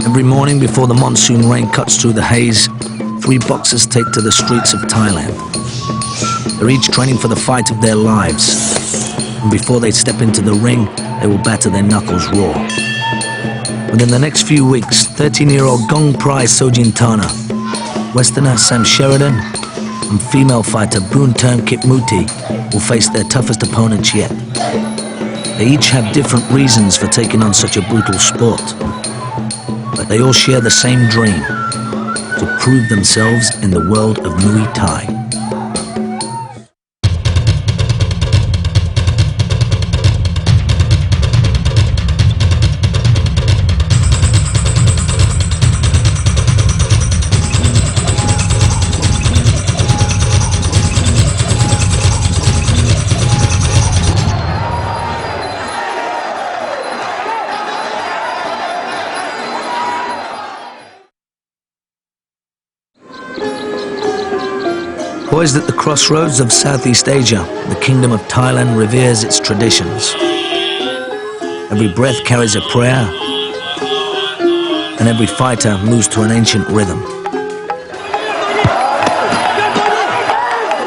Every morning before the monsoon rain cuts through the haze, 3 boxers take to the streets of Thailand. They're each training for the fight of their lives. And before they step into the ring, they will batter their knuckles raw. Within the next few weeks, 13-year-old Gong Prai Sojintana, Westerner Sam Sheridan, and female fighter Boonterm Kitmuti will face their toughest opponents yet. They each have different reasons for taking on such a brutal sport, but they all share the same dream: to prove themselves in the world of Muay Thai. Poised at the crossroads of Southeast Asia, the Kingdom of Thailand reveres its traditions. Every breath carries a prayer, and every fighter moves to an ancient rhythm.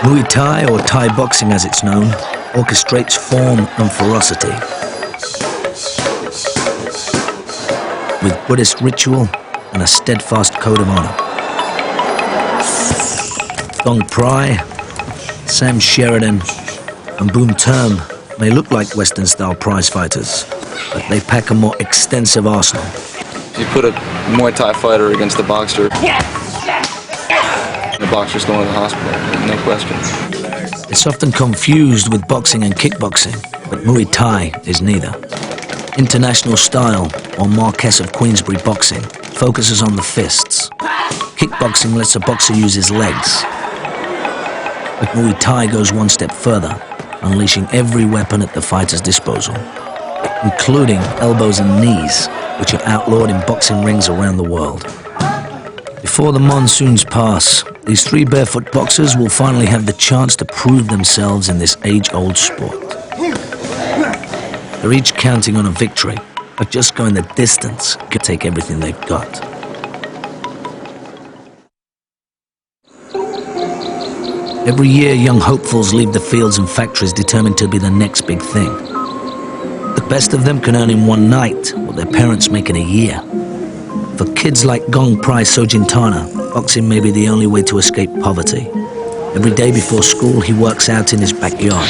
Muay Thai, or Thai boxing as it's known, orchestrates form and ferocity. With Buddhist ritual and a steadfast code of honor. Gong Prai, Sam Sheridan, and Boonterm may look like Western-style prize fighters, but they pack a more extensive arsenal. You put a Muay Thai fighter against a boxer, the boxer's going to the hospital, no question. It's often confused with boxing and kickboxing, but Muay Thai is neither. International style, or Marquess of Queensberry boxing, focuses on the fists. Kickboxing lets a boxer use his legs. But Muay Thai goes one step further, unleashing every weapon at the fighter's disposal, including elbows and knees, which are outlawed in boxing rings around the world. Before the monsoons pass, these 3 barefoot boxers will finally have the chance to prove themselves in this age-old sport. They're each counting on a victory, but just going the distance can take everything they've got. Every year, young hopefuls leave the fields and factories determined to be the next big thing. The best of them can earn in one night what their parents make in a year. For kids like Gong Prai Sojintana, boxing may be the only way to escape poverty. Every day before school, he works out in his backyard,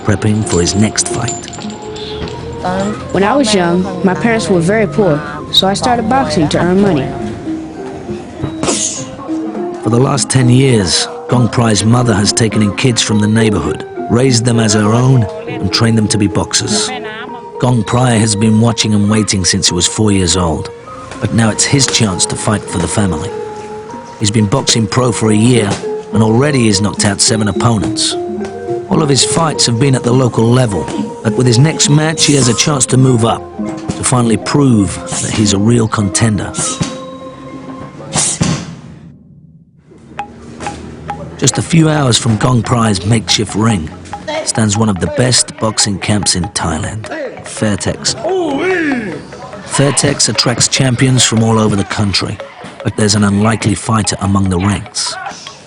prepping for his next fight. When I was young, my parents were very poor, so I started boxing to earn money. For the last 10 years, Gong Prai's mother has taken in kids from the neighborhood, raised them as her own, and trained them to be boxers. Gong Prai has been watching and waiting since he was 4 years old, but now it's his chance to fight for the family. He's been boxing pro for a year, and already he's knocked out 7 opponents. All of his fights have been at the local level, but with his next match he has a chance to move up, to finally prove that he's a real contender. Just a few hours from Gong Prai's makeshift ring stands one of the best boxing camps in Thailand, Fairtex. Fairtex attracts champions from all over the country, but there's an unlikely fighter among the ranks.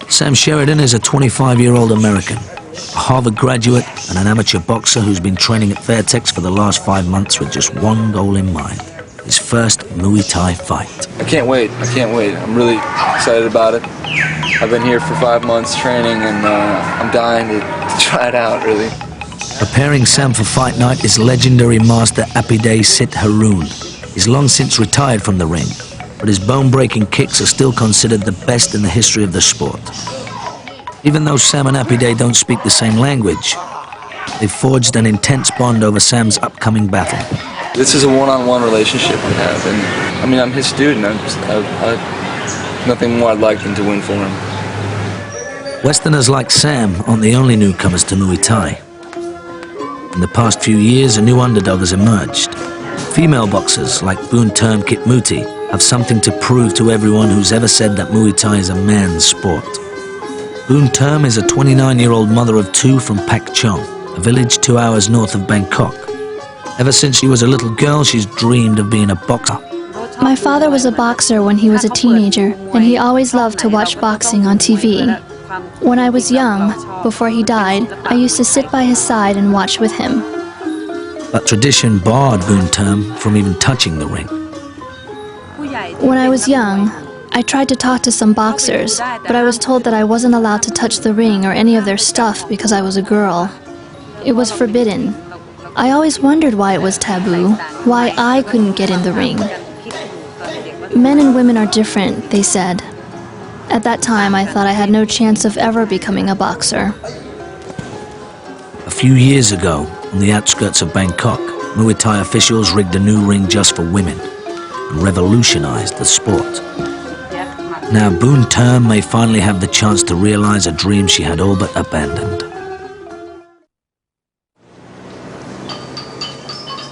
Sam Sheridan is a 25-year-old American, a Harvard graduate and an amateur boxer who's been training at Fairtex for the last 5 months with just one goal in mind: his first Muay Thai fight. I can't wait. I'm really excited about it. I've been here for 5 months training, and I'm dying to try it out, really. Preparing Sam for fight night is legendary master Apide Sit Haroon. He's long since retired from the ring, but his bone-breaking kicks are still considered the best in the history of the sport. Even though Sam and Apide don't speak the same language, they've forged an intense bond over Sam's upcoming battle. This is a one-on-one relationship we have, and I mean, I'm his student. Nothing more I'd like than to win for him. Westerners like Sam aren't the only newcomers to Muay Thai. In the past few years, a new underdog has emerged. Female boxers like Boonterm Kitmuti have something to prove to everyone who's ever said that Muay Thai is a man's sport. Boonterm is a 29-year-old mother of 2 from Pak Chong, a village 2 hours north of Bangkok. Ever since she was a little girl, she's dreamed of being a boxer. My father was a boxer when he was a teenager, and he always loved to watch boxing on TV. When I was young, before he died, I used to sit by his side and watch with him. But tradition barred Boon Term from even touching the ring. When I was young, I tried to talk to some boxers, but I was told that I wasn't allowed to touch the ring or any of their stuff because I was a girl. It was forbidden. I always wondered why it was taboo, why I couldn't get in the ring. Men and women are different, they said. At that time, I thought I had no chance of ever becoming a boxer. A few years ago, on the outskirts of Bangkok, Muay Thai officials rigged a new ring just for women and revolutionized the sport. Now Boon Term may finally have the chance to realize a dream she had all but abandoned.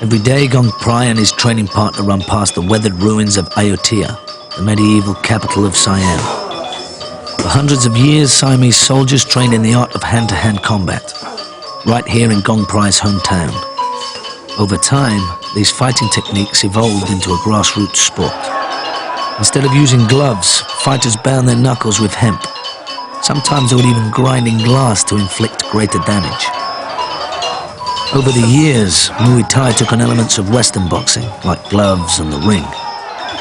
Every day, Gong Prai and his training partner run past the weathered ruins of Ayutthaya, the medieval capital of Siam. For hundreds of years, Siamese soldiers trained in the art of hand-to-hand combat, right here in Gong Prai's hometown. Over time, these fighting techniques evolved into a grassroots sport. Instead of using gloves, fighters bound their knuckles with hemp. Sometimes they would even grind in glass to inflict greater damage. Over the years, Muay Thai took on elements of Western boxing, like gloves and the ring,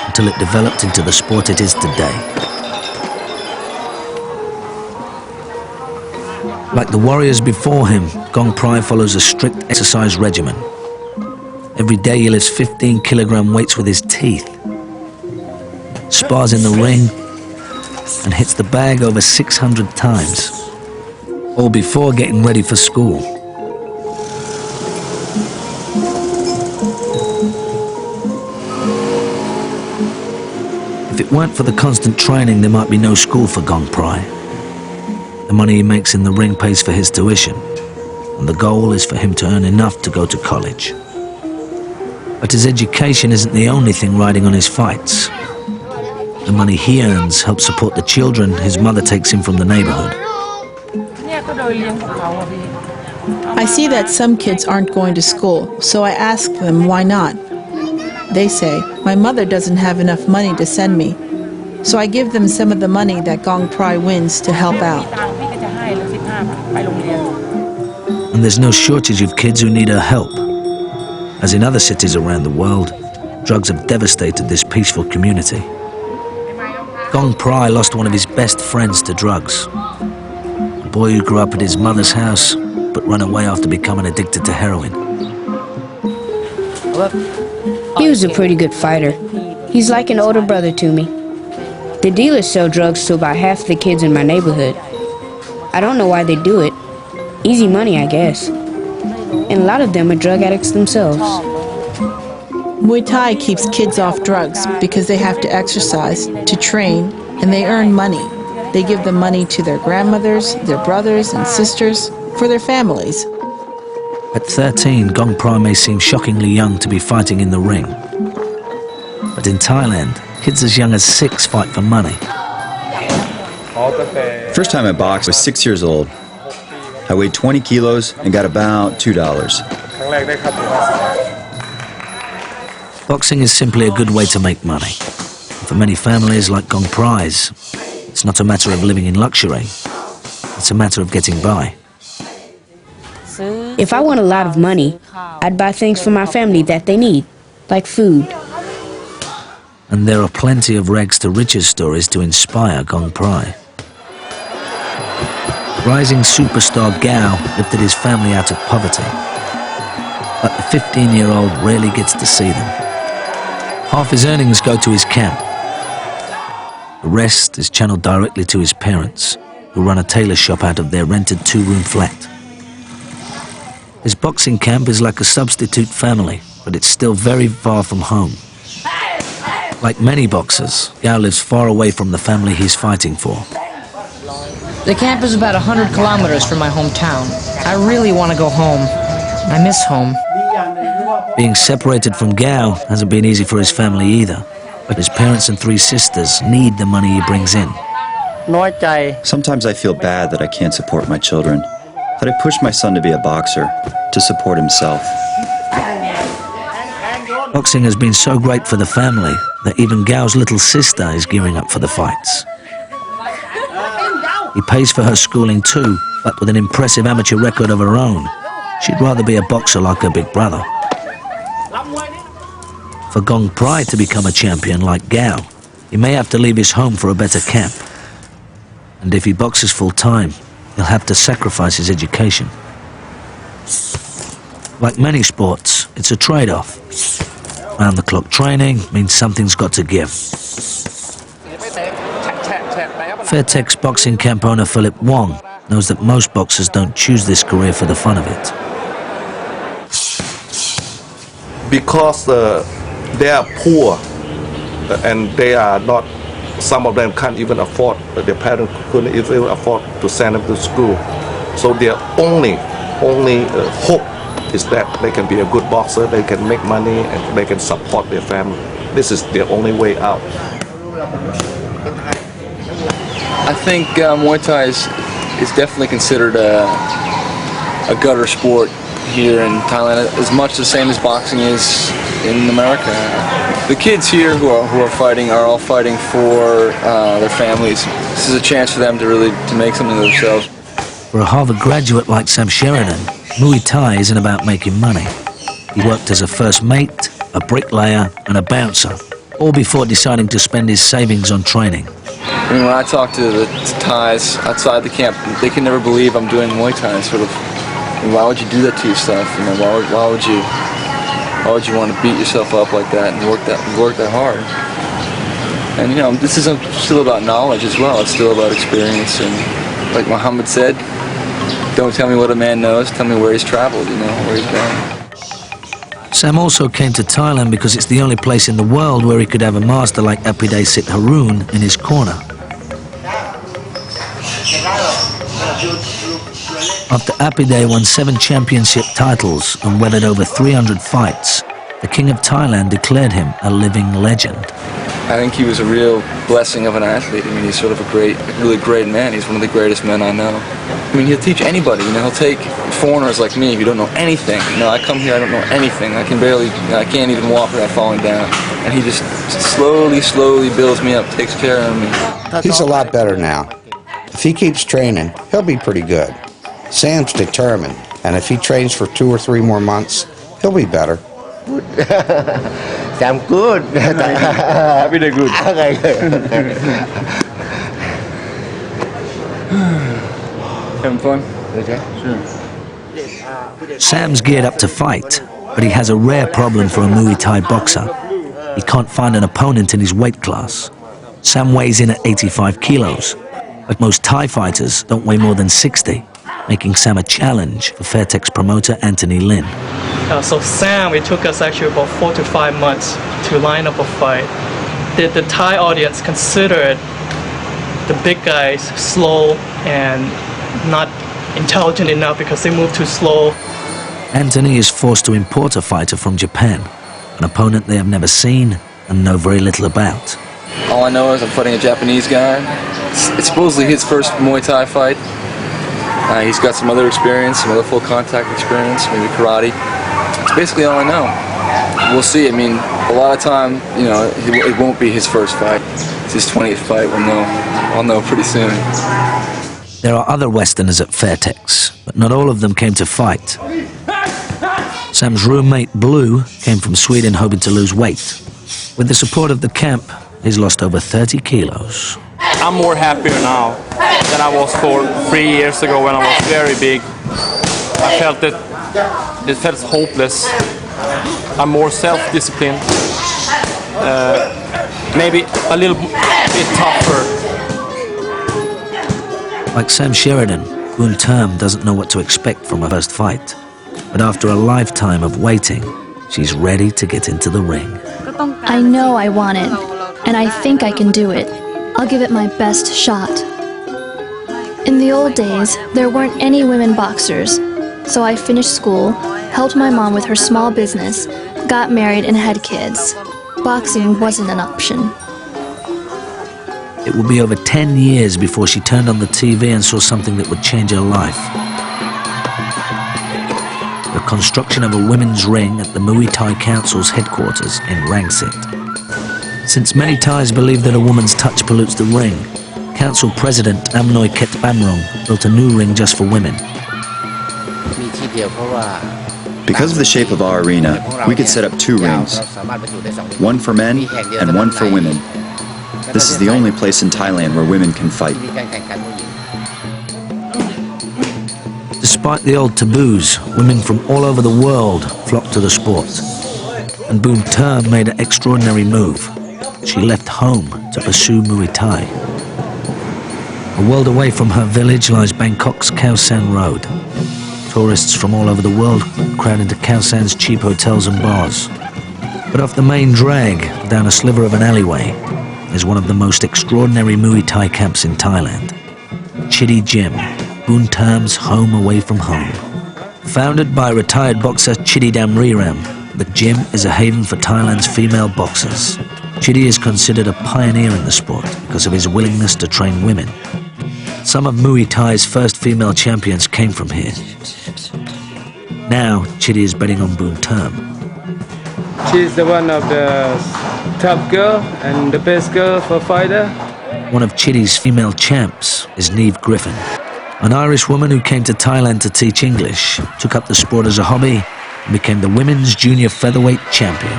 until it developed into the sport it is today. Like the warriors before him, Gong Prai follows a strict exercise regimen. Every day he lifts 15-kilogram weights with his teeth, spars in the ring, and hits the bag over 600 times, all before getting ready for school. If it weren't for the constant training, there might be no school for Gong Prai. The money he makes in the ring pays for his tuition, and the goal is for him to earn enough to go to college. But his education isn't the only thing riding on his fights. The money he earns helps support the children his mother takes in from the neighborhood. I see that some kids aren't going to school, so I ask them why not. They say, my mother doesn't have enough money to send me, so I give them some of the money that Gong Prai wins to help out. And there's no shortage of kids who need her help. As in other cities around the world, drugs have devastated this peaceful community. Gong Prai lost one of his best friends to drugs. A boy who grew up at his mother's house, but ran away after becoming addicted to heroin. He was a pretty good fighter. He's like an older brother to me. The dealers sell drugs to about half the kids in my neighborhood. I don't know why they do it. Easy money, I guess. And a lot of them are drug addicts themselves. Muay Thai keeps kids off drugs because they have to exercise, to train, and they earn money. They give the money to their grandmothers, their brothers and sisters, for their families. At 13, Gong Prai may seem shockingly young to be fighting in the ring. But in Thailand, kids as young as 6 fight for money. First time I boxed, I was 6 years old. I weighed 20 kilos and got about $2. Boxing is simply a good way to make money. For many families like Gong Prai's, it's not a matter of living in luxury. It's a matter of getting by. If I want a lot of money, I'd buy things for my family that they need, like food. And there are plenty of rags to riches stories to inspire Gong Prai. Rising superstar Gao lifted his family out of poverty. But the 15-year-old rarely gets to see them. Half his earnings go to his camp. The rest is channeled directly to his parents, who run a tailor shop out of their rented 2-room flat. His boxing camp is like a substitute family, but it's still very far from home. Like many boxers, Gao lives far away from the family he's fighting for. The camp is about 100 kilometers from my hometown. I really want to go home. I miss home. Being separated from Gao hasn't been easy for his family either, but his parents and 3 sisters need the money he brings in. Sometimes I feel bad that I can't support my children. that I pushed my son to be a boxer to support himself. Boxing has been so great for the family that even Gao's little sister is gearing up for the fights. He pays for her schooling too, but with an impressive amateur record of her own, she'd rather be a boxer like her big brother. For Gong Prai to become a champion like Gao, he may have to leave his home for a better camp. And if he boxes full-time, he'll have to sacrifice his education. Like many sports, it's a trade-off. Round-the-clock training means something's got to give. Fairtex boxing camp owner Philip Wong knows that most boxers don't choose this career for the fun of it. Because they are poor and they are not, some of them can't even afford, their parents couldn't even afford to send them to school. So their only hope is that they can be a good boxer, they can make money, and they can support their family. This is their only way out. I think Muay Thai is definitely considered a gutter sport here in Thailand, as much the same as boxing is in America. The kids here who are fighting are all fighting for their families. This is a chance for them to make something of themselves. For a Harvard graduate like Sam Sheridan, Muay Thai isn't about making money. He worked as a first mate, a bricklayer, and a bouncer, all before deciding to spend his savings on training. I mean, when I talk to the Thais outside the camp, they can never believe I'm doing Muay Thai. Sort of, I mean, why would you do that to yourself? You know, why would you want to beat yourself up like that and work that hard? And you know, this isn't still about knowledge as well. It's still about experience. And like Muhammad said, don't tell me what a man knows. Tell me where he's traveled. You know, where he's been. Sam also came to Thailand because it's the only place in the world where he could have a master like Apide Sit Haroon in his corner. After Apide won 7 championship titles and weathered over 300 fights, the King of Thailand declared him a living legend. I think he was a real blessing of an athlete. I mean, he's sort of a really great man. He's one of the greatest men I know. I mean, he'll teach anybody. You know, he'll take foreigners like me who don't know anything. You know, I come here, I don't know anything. I can't even walk without falling down. And he just slowly builds me up, takes care of me. He's a lot better now. If he keeps training, he'll be pretty good. Sam's determined, and if he trains for 2 or 3 more months, he'll be better. Sam good. Happy day good. Having fun? Sure. Sam's geared up to fight, but he has a rare problem for a Muay Thai boxer. He can't find an opponent in his weight class. Sam weighs in at 85 kilos, but most Thai fighters don't weigh more than 60, making Sam a challenge for Fairtex promoter Anthony Lin. So Sam, it took us actually about 4 to 5 months to line up a fight. The Thai audience considered the big guys slow and not intelligent enough because they move too slow. Anthony is forced to import a fighter from Japan, an opponent they have never seen and know very little about. All I know is I'm fighting a Japanese guy. It's supposedly his first Muay Thai fight. He's got some other experience, some other full contact experience, maybe karate. That's basically all I know. We'll see. I mean, a lot of time, you know, it won't be his first fight. It's his 20th fight. I'll know pretty soon. There are other Westerners at Fairtex, but not all of them came to fight. Sam's roommate, Blue, came from Sweden hoping to lose weight. With the support of the camp, he's lost over 30 kilos. I'm more happier now than I was 3 years ago when I was very big. I felt that it felt hopeless. I'm more self-disciplined, maybe a little bit tougher. Like Sam Sheridan, Boon Term doesn't know what to expect from her first fight. But after a lifetime of waiting, she's ready to get into the ring. I know I want it, and I think I can do it. I'll give it my best shot. In the old days, there weren't any women boxers, so I finished school, helped my mom with her small business, got married and had kids. Boxing wasn't an option. It would be over 10 years before she turned on the TV and saw something that would change her life. construction of a women's ring at the Muay Thai Council's headquarters in Rangsit. Since many Thais believe that a woman's touch pollutes the ring, Council President Amnoy Ketbamrong built a new ring just for women. Because of the shape of our arena, we could set up 2 rings, one for men and one for women. This is the only place in Thailand where women can fight. Despite the old taboos, women from all over the world flocked to the sport. And Boon Term made an extraordinary move. She left home to pursue Muay Thai. A world away from her village lies Bangkok's Khao San Road. Tourists from all over the world crowd into Khao San's cheap hotels and bars. But off the main drag, down a sliver of an alleyway, is one of the most extraordinary Muay Thai camps in Thailand. Chitty Gym, Boon Term's home away from home. Founded by retired boxer Chitty Damriram, the gym is a haven for Thailand's female boxers. Chitty is considered a pioneer in the sport because of his willingness to train women. Some of Muay Thai's first female champions came from here. Now, Chitty is betting on Boon Term. She's the one of the top girl and the best girl for fighter. One of Chitty's female champs is Niamh Griffin, an Irish woman who came to Thailand to teach English, took up the sport as a hobby, and became the women's junior featherweight champion.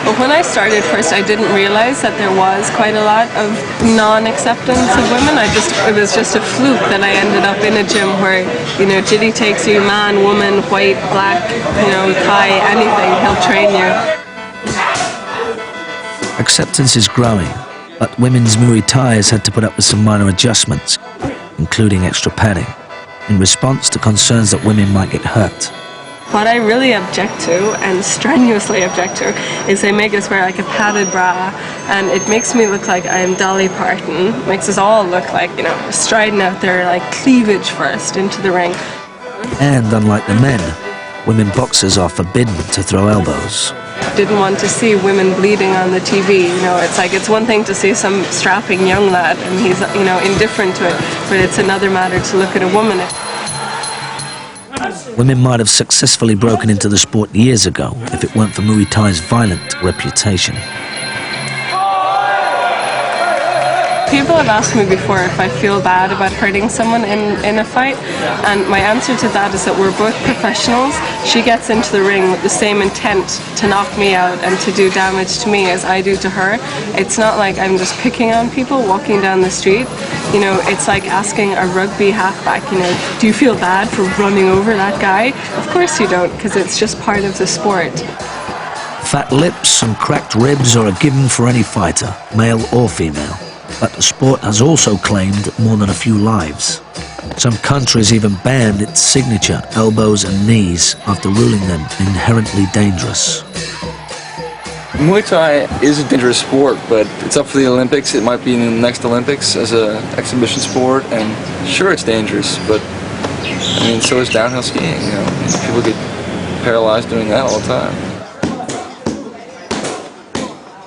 But when I started first, I didn't realize that there was quite a lot of non-acceptance of women. It was just a fluke that I ended up in a gym where, Chitty takes you man, woman, white, black, Thai, anything, he'll train you. Acceptance is growing, but women's Muay Thai has had to put up with some minor adjustments, including extra padding, in response to concerns that women might get hurt. What I really object to, and strenuously object to, is they make us wear like a padded bra, and it makes me look like I'm Dolly Parton, makes us all look like, striding out there like cleavage first into the ring. And unlike the men, women boxers are forbidden to throw elbows. Didn't want to see women bleeding on the TV, it's one thing to see some strapping young lad and he's, indifferent to it, but it's another matter to look at a woman. Women might have successfully broken into the sport years ago if it weren't for Muay Thai's violent reputation. People have asked me before if I feel bad about hurting someone in a fight, and my answer to that is that we're both professionals. She gets into the ring with the same intent to knock me out and to do damage to me as I do to her. It's not like I'm just picking on people walking down the street. It's like asking a rugby halfback, do you feel bad for running over that guy? Of course you don't, because it's just part of the sport. Fat lips and cracked ribs are a given for any fighter, male or female. But the sport has also claimed more than a few lives. Some countries even banned its signature elbows and knees after ruling them inherently dangerous. Muay Thai is a dangerous sport, but it's up for the Olympics. It might be in the next Olympics as an exhibition sport, and sure it's dangerous, but so is downhill skiing. People get paralyzed doing that all the time.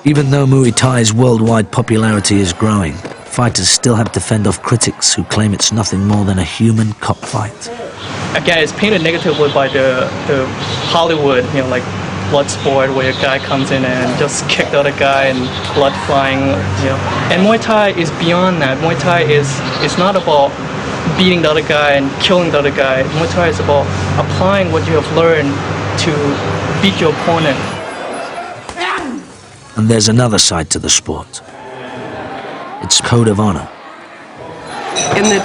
Even though Muay Thai's worldwide popularity is growing, fighters still have to fend off critics who claim it's nothing more than a human cockfight. Again, it's painted negatively by the Hollywood, like blood sport, where a guy comes in and just kicked the other guy and blood flying, And Muay Thai is beyond that. Muay Thai is not about beating the other guy and killing the other guy. Muay Thai is about applying what you have learned to beat your opponent. And there's another side to the sport. It's code of honor. In the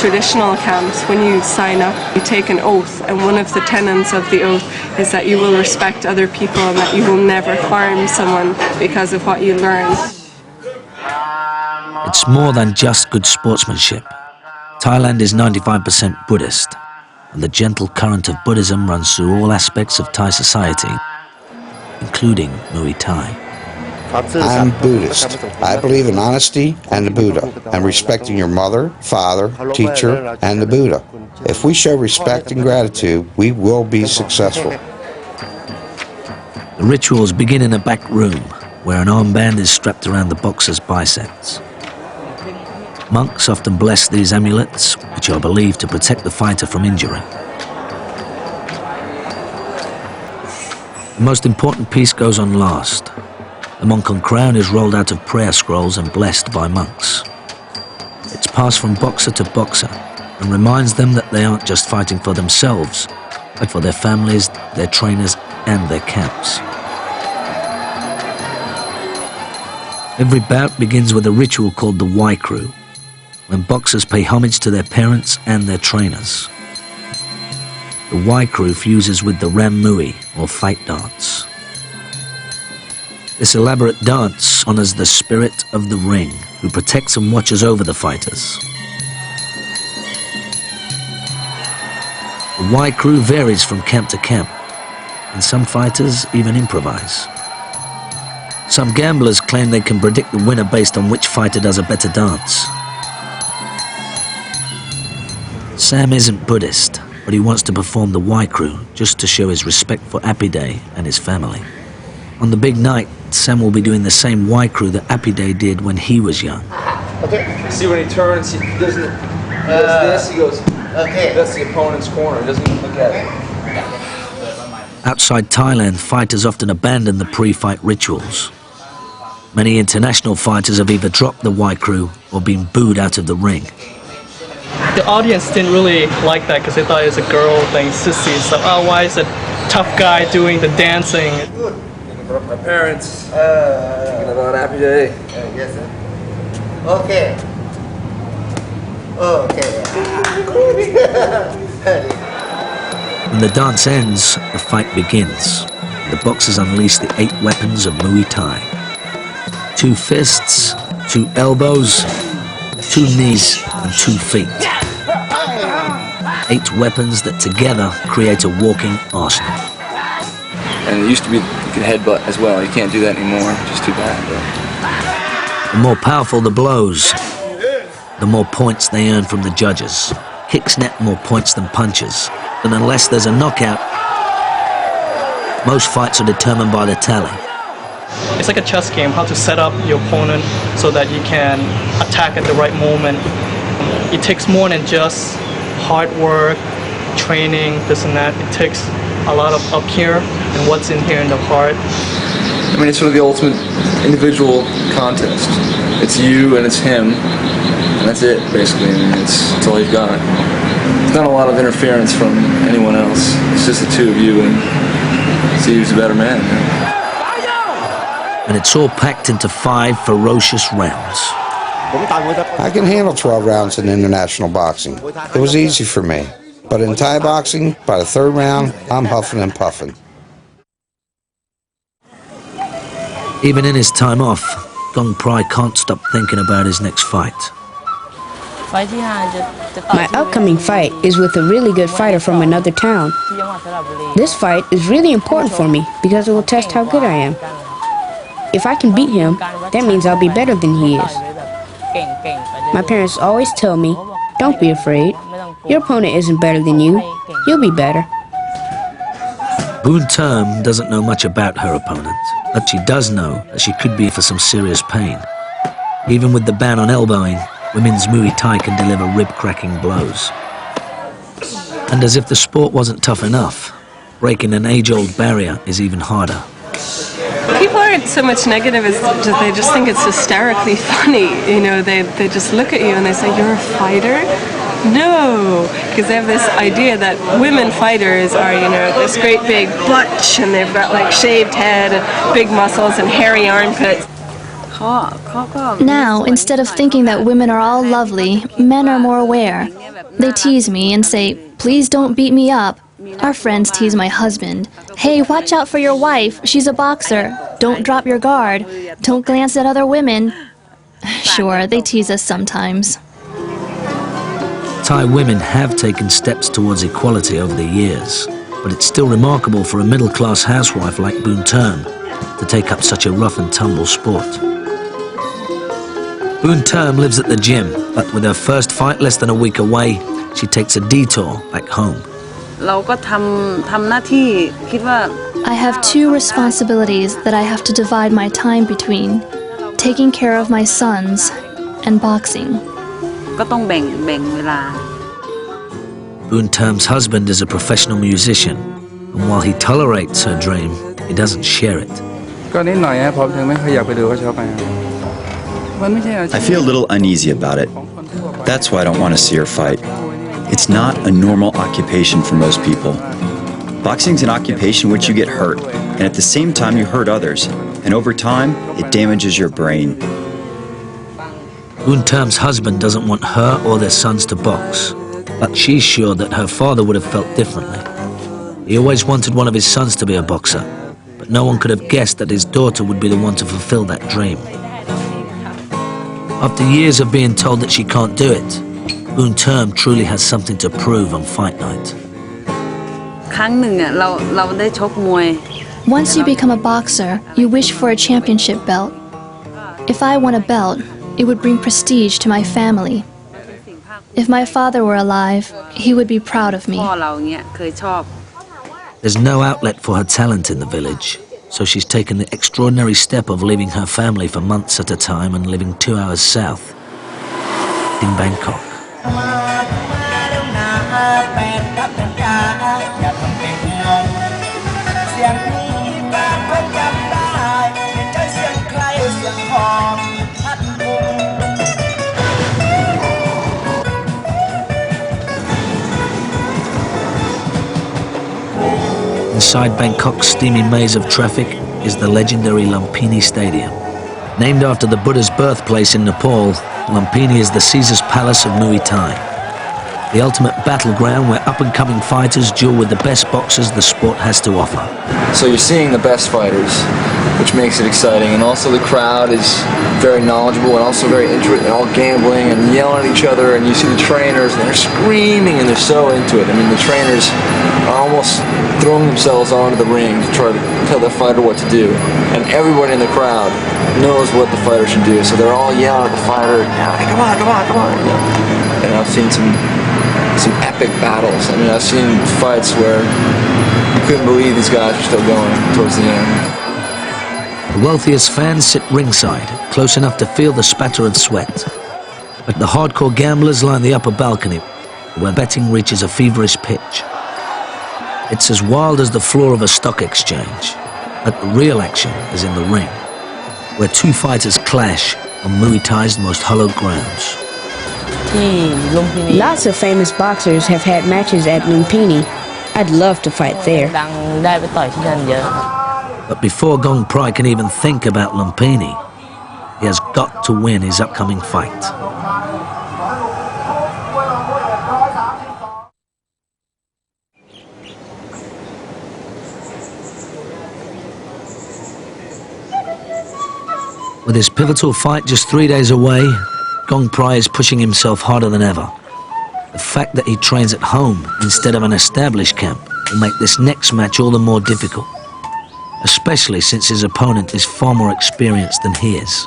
traditional camps, when you sign up, you take an oath, and one of the tenets of the oath is that you will respect other people and that you will never harm someone because of what you learn. It's more than just good sportsmanship. Thailand is 95% Buddhist, and the gentle current of Buddhism runs through all aspects of Thai society, including Muay Thai. I'm Buddhist. I believe in honesty and the Buddha, and respecting your mother, father, teacher, and the Buddha. If we show respect and gratitude, we will be successful. The rituals begin in a back room, where an armband is strapped around the boxer's biceps. Monks often bless these amulets, which are believed to protect the fighter from injury. The most important piece goes on last. The Mongkong crown is rolled out of prayer scrolls and blessed by monks. It's passed from boxer to boxer and reminds them that they aren't just fighting for themselves, but for their families, their trainers, and their camps. Every bout begins with a ritual called the Wai Kru, when boxers pay homage to their parents and their trainers. The Wai Kru fuses with the Ram Mui, or fight dance. This elaborate dance honors the spirit of the ring, who protects and watches over the fighters. The Wai Kru varies from camp to camp, and some fighters even improvise. Some gamblers claim they can predict the winner based on which fighter does a better dance. Sam isn't Buddhist, but he wants to perform the Wai Kru just to show his respect for Apide and his family. On the big night, Sam will be doing the same Wai Kru that Apide did when he was young. Okay. See, when he turns, he doesn't. He does this. He goes. Okay. That's the opponent's corner. He doesn't even look at it. Outside Thailand, fighters often abandon the pre-fight rituals. Many international fighters have either dropped the Wai Kru or been booed out of the ring. The audience didn't really like that because they thought it was a girl thing, sissy. So, oh, why is a tough guy doing the dancing? My parents. Thinking about Happy Day. Yes, sir. Okay. When the dance ends, the fight begins. The boxers unleash the 8 weapons of Muay Thai. 2 fists, 2 elbows, 2 knees, and 2 feet. 8 weapons that together create a walking arsenal. And it used to be you could headbutt as well. You can't do that anymore. Just too bad. But. The more powerful the blows, the more points they earn from the judges. Kicks net more points than punches. And unless there's a knockout, most fights are determined by the tally. It's like a chess game, how to set up your opponent so that you can attack at the right moment. It takes more than just hard work, training, this and that. It takes a lot of up here and what's in here in the heart. I mean, it's sort of the ultimate individual contest. It's you and it's him, and that's it, basically. I mean, it's all you've got. There's not a lot of interference from anyone else. It's just the two of you and see who's a better man. And it's all packed into 5 ferocious rounds. I can handle 12 rounds in international boxing. It was easy for me. But in Thai boxing, by the 3rd round, I'm huffing and puffing. Even in his time off, Gong Prai can't stop thinking about his next fight. My upcoming fight is with a really good fighter from another town. This fight is really important for me because it will test how good I am. If I can beat him, that means I'll be better than he is. My parents always tell me, don't be afraid. Your opponent isn't better than you. You'll be better. Boon Term doesn't know much about her opponent, but she does know that she could be for some serious pain. Even with the ban on elbowing, women's Muay Thai can deliver rib-cracking blows. And as if the sport wasn't tough enough, breaking an age-old barrier is even harder. People aren't so much negative as just, they just think it's hysterically funny. You know, they just look at you and they say, "You're a fighter?" No, because they have this idea that women fighters are, you know, this great big butch and they've got like shaved head and big muscles and hairy armpits. Now, instead of thinking that women are all lovely, men are more aware. They tease me and say, "Please don't beat me up." Our friends tease my husband. "Hey, watch out for your wife. She's a boxer. Don't drop your guard. Don't glance at other women." Sure, they tease us sometimes. Thai women have taken steps towards equality over the years, but it's still remarkable for a middle-class housewife like Boon Term to take up such a rough-and-tumble sport. Boon Term lives at the gym, but with her first fight less than a week away, she takes a detour back home. I have 2 responsibilities that I have to divide my time between: taking care of my sons and boxing. Boon Term's husband is a professional musician, and while he tolerates her dream, He doesn't share it. ก็นิดหน่อยฮะผมถึงไม่ค่อยอยากไปดูเขาชอบไปมันไม่ใช่อาชีพ I feel a little uneasy about it. That's why I don't want to see her fight. It's not a normal occupation for most people. Boxing's an occupation in which you get hurt, and at the same time you hurt others, and over time, it damages your brain. Boon Term's husband doesn't want her or their sons to box, but she's sure that her father would have felt differently. He always wanted one of his sons to be a boxer, but no one could have guessed that his daughter would be the one to fulfill that dream. After years of being told that she can't do it, Boon Term truly has something to prove on fight night. ครั้งหนึ่งเนี่ยเราได้ชกมวย Once you become a boxer, you wish for a championship belt. If I won a belt, it would bring prestige to my family. If my father were alive, he would be proud of me. พ่อเราเนี่ยเคยชอบ There's no outlet for her talent in the village, so she's taken the extraordinary step of leaving her family for months at a time and living 2 hours south, in Bangkok. Inside Bangkok's steamy maze of traffic is the legendary Lumpini Stadium. Named after the Buddha's birthplace in Nepal, Lumpini is the Caesar's Palace of Muay Thai, the ultimate battleground where up-and-coming fighters duel with the best boxers the sport has to offer. So you're seeing the best fighters, which makes it exciting, and also the crowd is very knowledgeable and also very interested. They're all gambling and yelling at each other, and you see the trainers and they're screaming and they're so into it. I mean, the trainers are almost throwing themselves onto the ring to try to tell their fighter what to do, and everybody in the crowd knows what the fighter should do, so they're all yelling at the fighter, come on, come on, come on. And I've seen some epic battles. I mean, I've seen fights where you couldn't believe these guys are still going towards the end. The wealthiest fans sit ringside, close enough to feel the spatter of sweat. But the hardcore gamblers line the upper balcony, where betting reaches a feverish pitch. It's as wild as the floor of a stock exchange, but the real action is in the ring, where two fighters clash on Muay Thai's most hallowed grounds. Lots of famous boxers have had matches at Lumpini. I'd love to fight there. But before Gong Prai can even think about Lumpini, he has got to win his upcoming fight. With his pivotal fight just 3 days away, Gong Prai is pushing himself harder than ever. The fact that he trains at home instead of an established camp will make this next match all the more difficult, especially since his opponent is far more experienced than he is.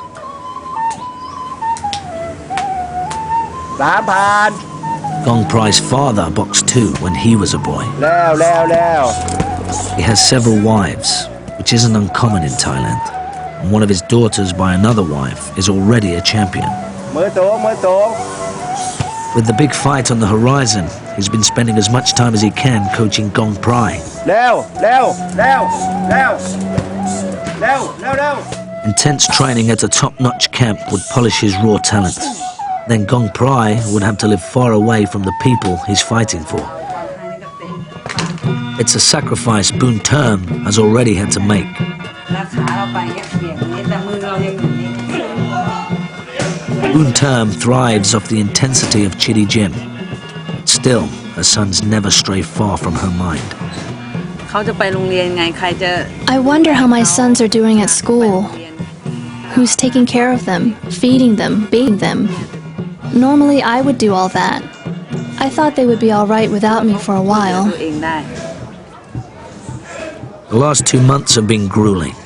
Gong Prai's father boxed too when he was a boy. He has several wives, which isn't uncommon in Thailand. And one of his daughters by another wife is already a champion. With the big fight on the horizon, he's been spending as much time as he can coaching Gong Prai. Intense training at a top-notch camp would polish his raw talent. Then Gong Prai would have to live far away from the people he's fighting for. It's a sacrifice Boon Term has already had to make. Boon Term thrives off the intensity of Chitty Gym. Still, her sons never stray far from her mind. I wonder how my sons are doing at school. Who's taking care of them, feeding them, bathing them? Normally I would do all that. I thought they would be all right without me for a while. The last 2 months have been grueling.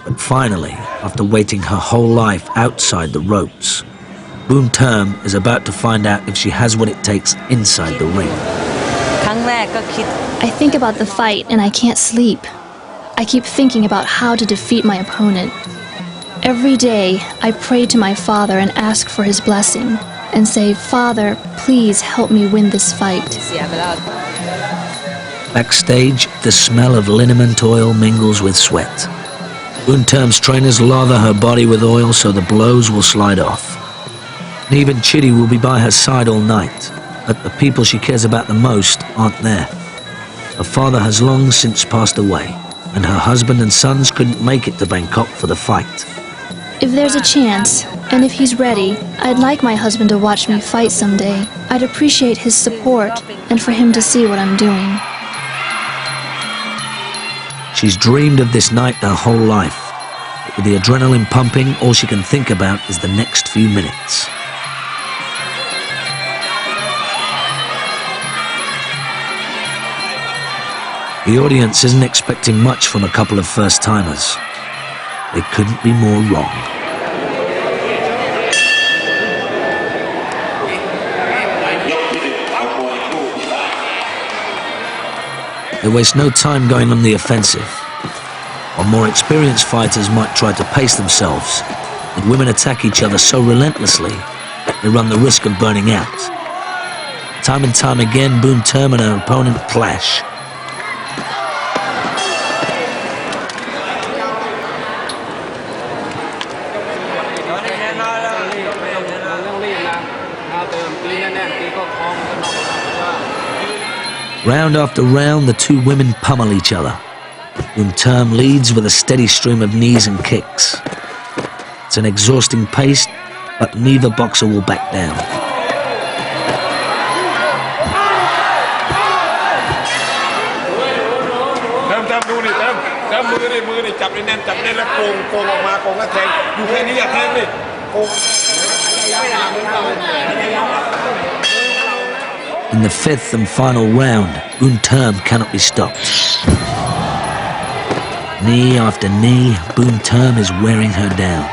But finally, after waiting her whole life outside the ropes, Boon Term is about to find out if she has what it takes inside the ring. I think about the fight and I can't sleep. I keep thinking about how to defeat my opponent. Every day, I pray to my father and ask for his blessing and say, "Father, please help me win this fight." Backstage, the smell of liniment oil mingles with sweat. Boonterm's trainers lather her body with oil so the blows will slide off. And even Chitty will be by her side all night, but the people she cares about the most aren't there. Her father has long since passed away, and her husband and sons couldn't make it to Bangkok for the fight. If there's a chance, and if he's ready, I'd like my husband to watch me fight someday. I'd appreciate his support, and for him to see what I'm doing. She's dreamed of this night her whole life. But with the adrenaline pumping, all she can think about is the next few minutes. The audience isn't expecting much from a couple of first-timers. They couldn't be more wrong. They waste no time going on the offensive. While more experienced fighters might try to pace themselves, the women attack each other so relentlessly they run the risk of burning out. Time and time again, Boonterm and her opponent clash. Round after round, the two women pummel each other. Boonterm leads with a steady stream of knees and kicks. It's an exhausting pace, but neither boxer will back down. In the fifth and final round, Boonterm cannot be stopped. Knee after knee, Boonterm is wearing her down.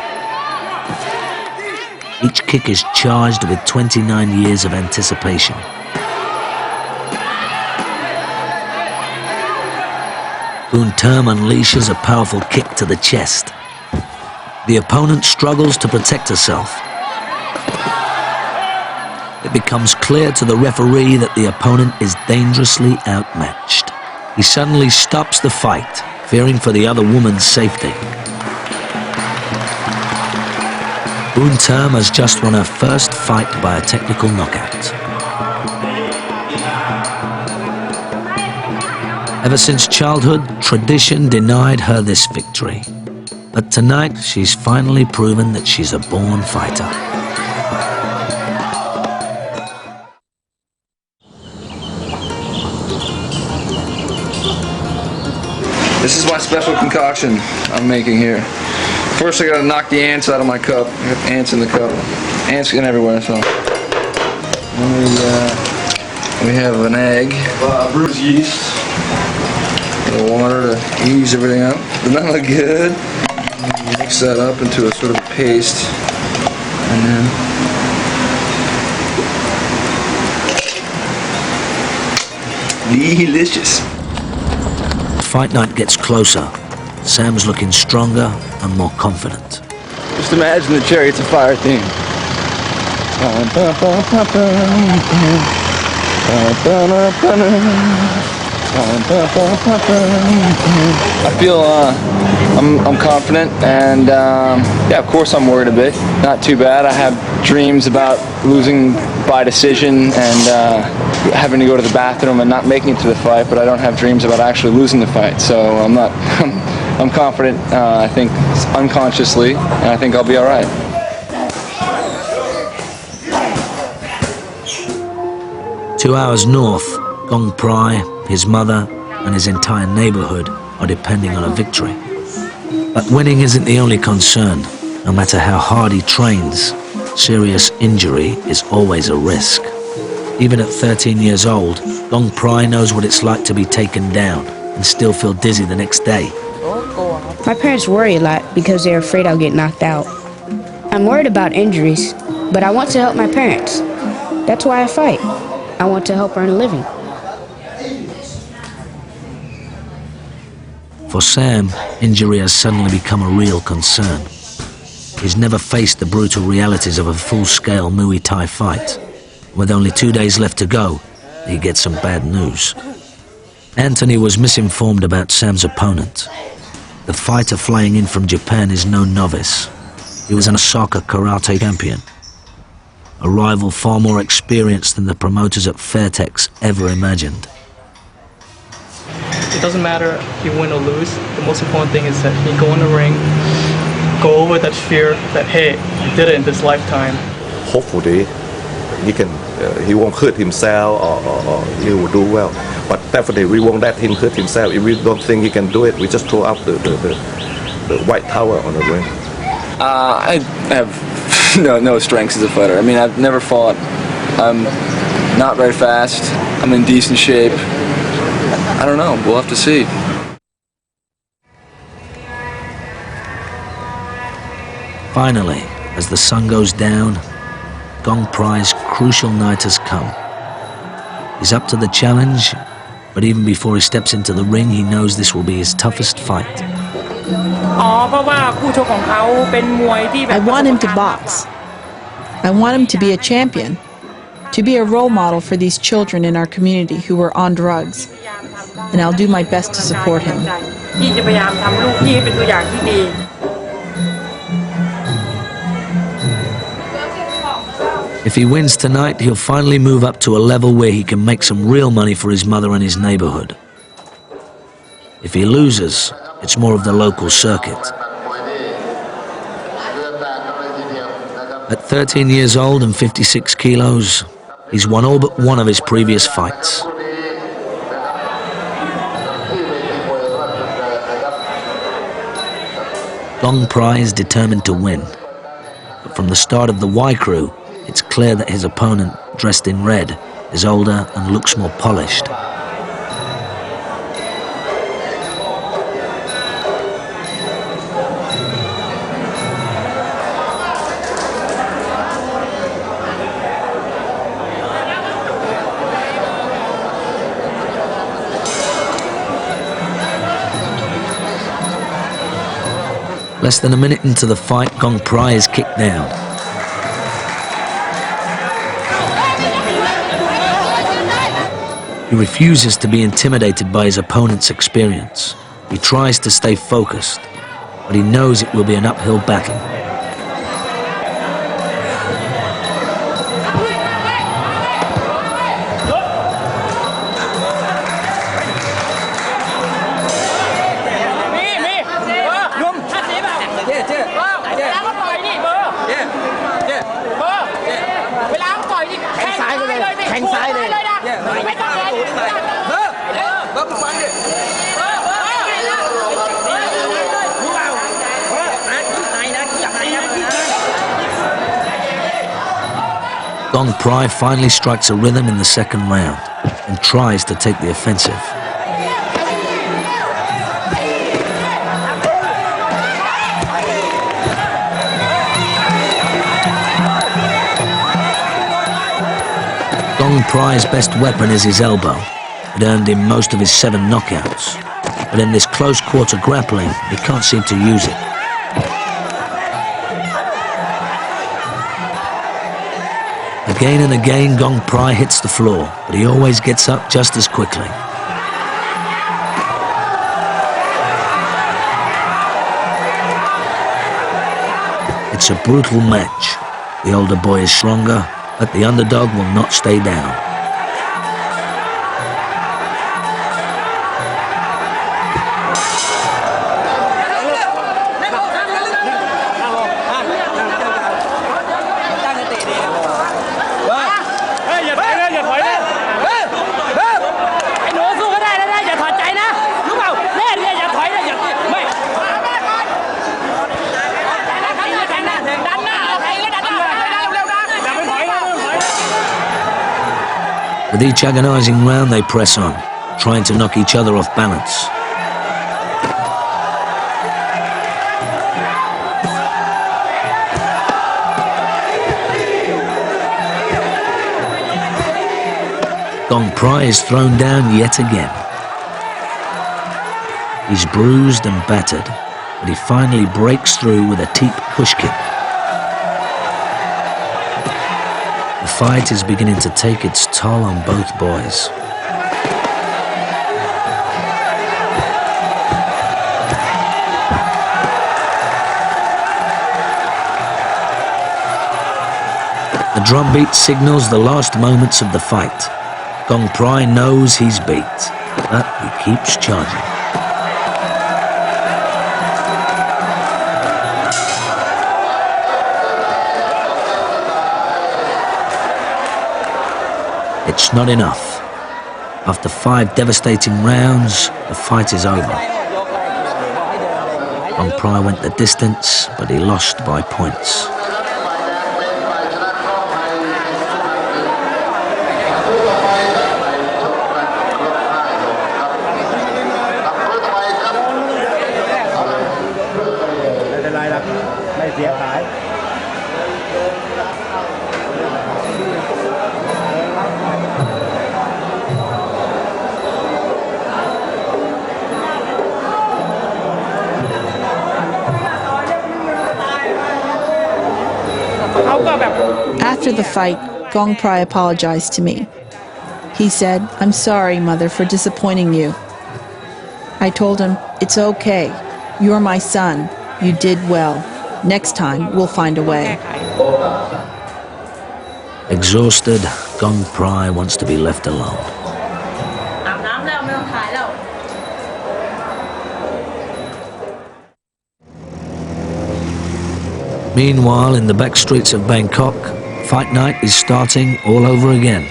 Each kick is charged with 29 years of anticipation. Boonterm unleashes a powerful kick to the chest. The opponent struggles to protect herself. It becomes clear to the referee that the opponent is dangerously outmatched. He suddenly stops the fight, fearing for the other woman's safety. Boonterm has just won her first fight by a technical knockout. Ever since childhood, tradition denied her this victory. But tonight, she's finally proven that she's a born fighter. This is my special concoction I'm making here. First I gotta knock the ants out of my cup. I got ants in the cup. Ants getting everywhere, so. And we have an egg, bruised yeast, a little water to ease everything up. Doesn't that look good? Mix that up into a sort of paste. And then delicious. Fight night gets closer. Sam's looking stronger and more confident. Just imagine the Chariots of Fire theme. I feel I'm confident, and yeah, of course I'm worried a bit. Not too bad. I have dreams about losing by decision and having to go to the bathroom and not making it to the fight, but I don't have dreams about actually losing the fight. So I'm confident, I think unconsciously, and I think I'll be all right. Two hours north, Gong Prai, his mother, and his entire neighborhood are depending on a victory. But winning isn't the only concern. No matter how hard he trains, serious injury is always a risk. Even at 13 years old, Gong Prai knows what it's like to be taken down and still feel dizzy the next day. My parents worry a lot because they're afraid I'll get knocked out. I'm worried about injuries, but I want to help my parents. That's why I fight. I want to help earn a living. For Sam, injury has suddenly become a real concern. He's never faced the brutal realities of a full-scale Muay Thai fight. With only 2 days left to go, he gets some bad news. Anthony was misinformed about Sam's opponent. The fighter flying in from Japan is no novice. He was an Osaka karate champion, a rival far more experienced than the promoters at Fairtex ever imagined. It doesn't matter if you win or lose. The most important thing is that you go in the ring, go over that fear that, hey, you did it in this lifetime. Hopefully, he won't hurt himself or he will do well. But definitely, we won't let him hurt himself. If we don't think he can do it, we just throw up the white towel on the ring. I have no strengths as a fighter. I mean, I've never fought. I'm not very fast. I'm in decent shape. I don't know. We'll have to see. Finally, as the sun goes down, Gong Prai's crucial night has come. He's up to the challenge, but even before he steps into the ring, he knows this will be his toughest fight. I want him to box. I want him to be a champion, to be a role model for these children in our community who are on drugs. And I'll do my best to support him. If he wins tonight, he'll finally move up to a level where he can make some real money for his mother and his neighborhood. If he loses, it's more of the local circuit. At 13 years old and 56 kilos, he's won all but one of his previous fights. Gong Prai is determined to win, but from the start of the Y Crew, it's clear that his opponent, dressed in red, is older and looks more polished. Less than a minute into the fight, Gong Prai is kicked down. He refuses to be intimidated by his opponent's experience. He tries to stay focused, but he knows it will be an uphill battle. Gong Prai finally strikes a rhythm in the second round and tries to take the offensive. Gong Prai's best weapon is his elbow. It earned him most of his 7 knockouts. But in this close quarter grappling, he can't seem to use it. Again and again, Gong Prai hits the floor, but he always gets up just as quickly. It's a brutal match. The older boy is stronger, but the underdog will not stay down. With each agonizing round, they press on, trying to knock each other off balance. Gong Prai is thrown down yet again. He's bruised and battered, but he finally breaks through with a teep push kick. The fight is beginning to take its toll on both boys. The drumbeat signals the last moments of the fight. Gong Prai knows he's beat, but he keeps charging. It's not enough. After 5 devastating rounds, the fight is over. Gong Prai went the distance, but he lost by points. After the fight, Gong Prai apologized to me. He said, "I'm sorry, Mother, for disappointing you." I told him, "It's okay. You're my son. You did well. Next time, we'll find a way." Exhausted, Gong Prai wants to be left alone. Meanwhile, in the back streets of Bangkok, fight night is starting all over again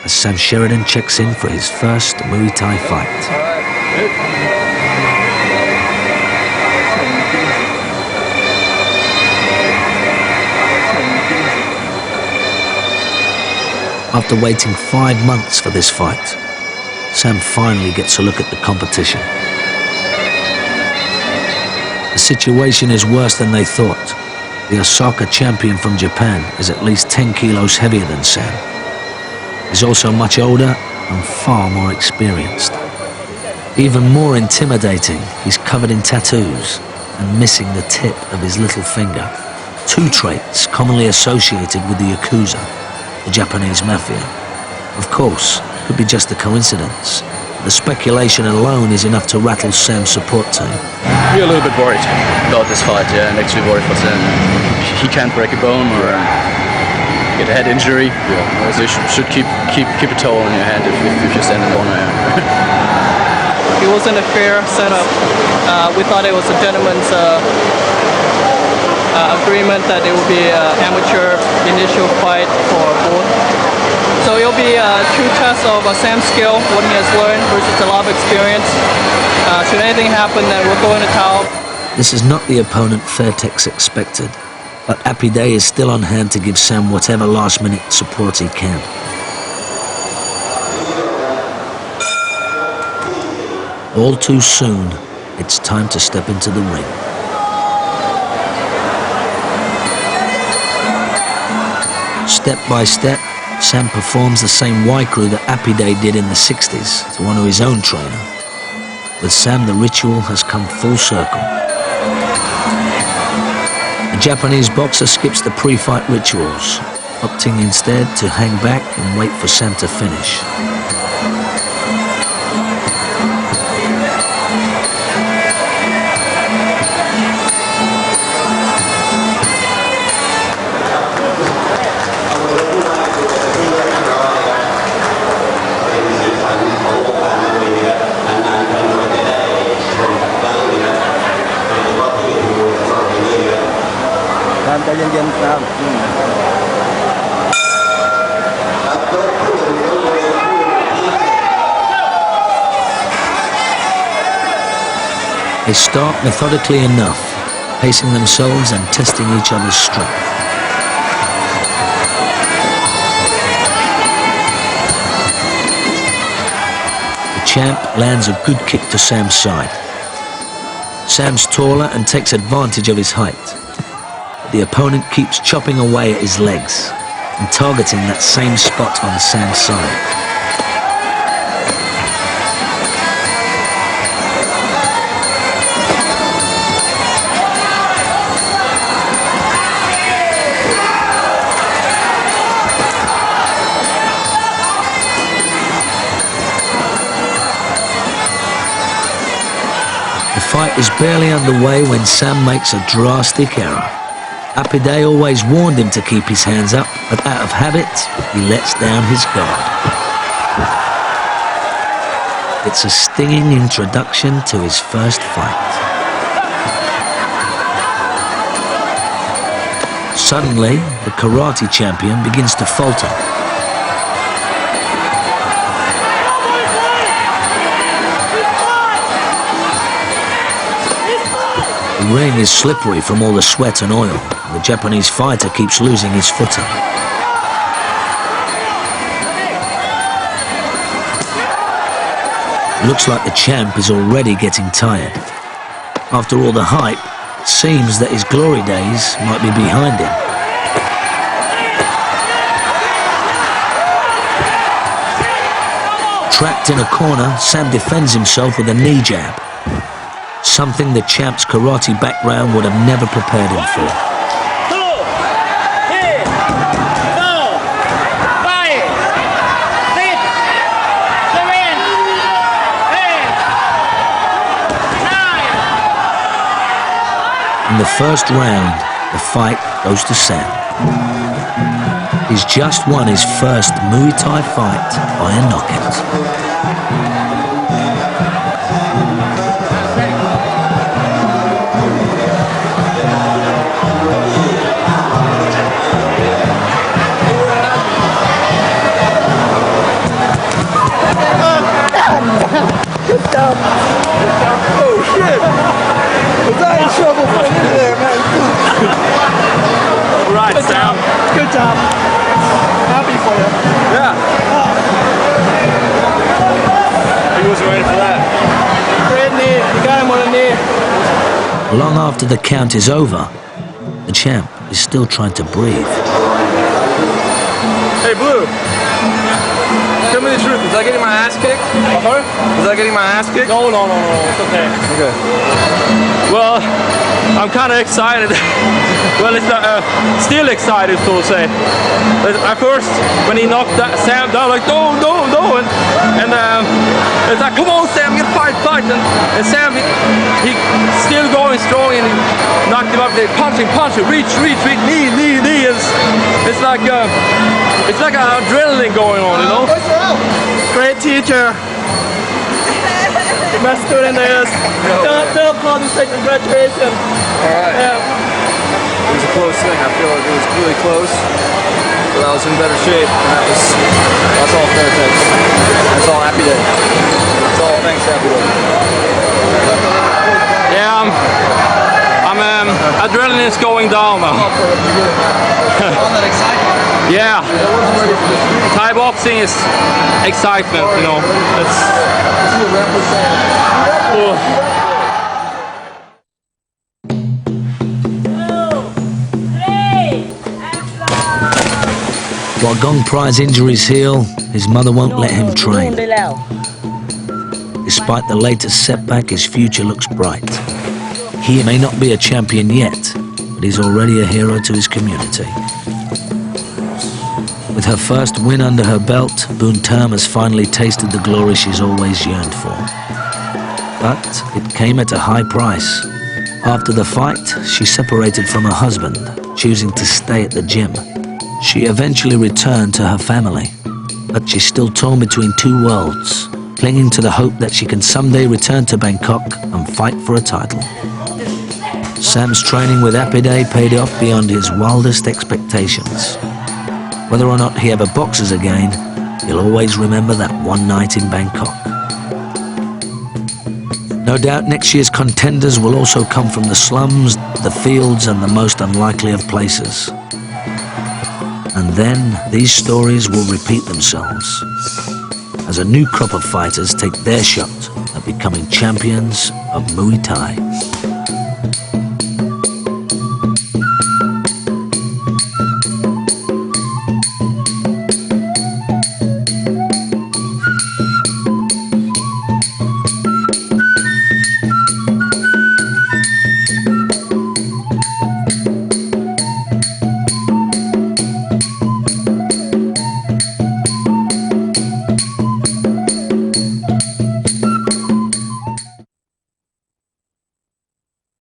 as Sam Sheridan checks in for his first Muay Thai fight. After waiting 5 months for this fight, Sam finally gets a look at the competition. The situation is worse than they thought. The Osaka champion from Japan is at least 10 kilos heavier than Sam. He's also much older and far more experienced. Even more intimidating, he's covered in tattoos and missing the tip of his little finger. 2 traits commonly associated with the Yakuza, the Japanese mafia. Of course, it could be just a coincidence. The speculation alone is enough to rattle Sam's support team. We're a little bit worried about this fight, yeah, and actually worried for Sam. He can't break a bone or get a head injury. Yeah. So you should keep a toe on your hand if you stand in the corner. Yeah. It wasn't a fair setup. We thought it was a gentleman's agreement that it would be an amateur initial fight for both. So it'll be a true test of Sam's skill, what he has learned versus a lot of experience. Should anything happen, then we'll go in a towel. This is not the opponent Fairtex expected, but Apide is still on hand to give Sam whatever last-minute support he can. All too soon, it's time to step into the ring. Step by step, Sam performs the same Waikru that Apide did in the 60s to honor his own trainer. With Sam, the ritual has come full circle. The Japanese boxer skips the pre-fight rituals, opting instead to hang back and wait for Sam to finish. They start methodically enough, pacing themselves and testing each other's strength. The champ lands a good kick to Sam's side. Sam's taller and takes advantage of his height. The opponent keeps chopping away at his legs and targeting that same spot on Sam's side. The fight is barely underway when Sam makes a drastic error. Apide always warned him to keep his hands up, but out of habit, he lets down his guard. It's a stinging introduction to his first fight. Suddenly, the karate champion begins to falter. The ring is slippery from all the sweat and oil. The Japanese fighter keeps losing his footing. It looks like the champ is already getting tired. After all the hype, it seems that his glory days might be behind him. Trapped in a corner, Sam defends himself with a knee jab. Something the champ's karate background would have never prepared him for. In the first round, the fight goes to Sam. He's just won his first Muay Thai fight by a knockout. Oh shit! Was I in trouble for you there, man? Right, Sam. Good job. Happy for you. Yeah. He was ready for that. Great knee. You got him on a knee. Long after the count is over, the champ is still trying to breathe. Hey, Blue. Tell me the truth. Was I getting my ass kicked? Sorry? Was I getting my ass kicked? No. It's okay. Okay. Well, I'm kind of excited. Well, it's still excited, so to say. At first, when he knocked Sam down, like, no. And it's like, come on, Sam, you fight. And Sam, he still going strong, and he knocked him up there, punching, reach, knee. It's like an adrenaline going on, you know? Great teacher. My student is. They'll call this like graduation. Alright. Yeah. It was a close thing. I feel like it was really close. But I was in better shape. And that's all fair thanks. That's all happy day. That's all thanks happy day. Yeah, adrenaline's going down now. All that excitement. Yeah. Thai boxing is excitement, you know. While Gong Prai's injuries heal, his mother won't let him train. Despite the latest setback, his future looks bright. He may not be a champion yet, but he's already a hero to his community. With her first win under her belt, Boon Tam has finally tasted the glory she's always yearned for. But it came at a high price. After the fight, she separated from her husband, choosing to stay at the gym. She eventually returned to her family, but she's still torn between two worlds, clinging to the hope that she can someday return to Bangkok and fight for a title. Sam's training with Apide paid off beyond his wildest expectations. Whether or not he ever boxes again, he'll always remember that one night in Bangkok. No doubt next year's contenders will also come from the slums, the fields, and the most unlikely of places. And then these stories will repeat themselves as a new crop of fighters take their shot at becoming champions of Muay Thai.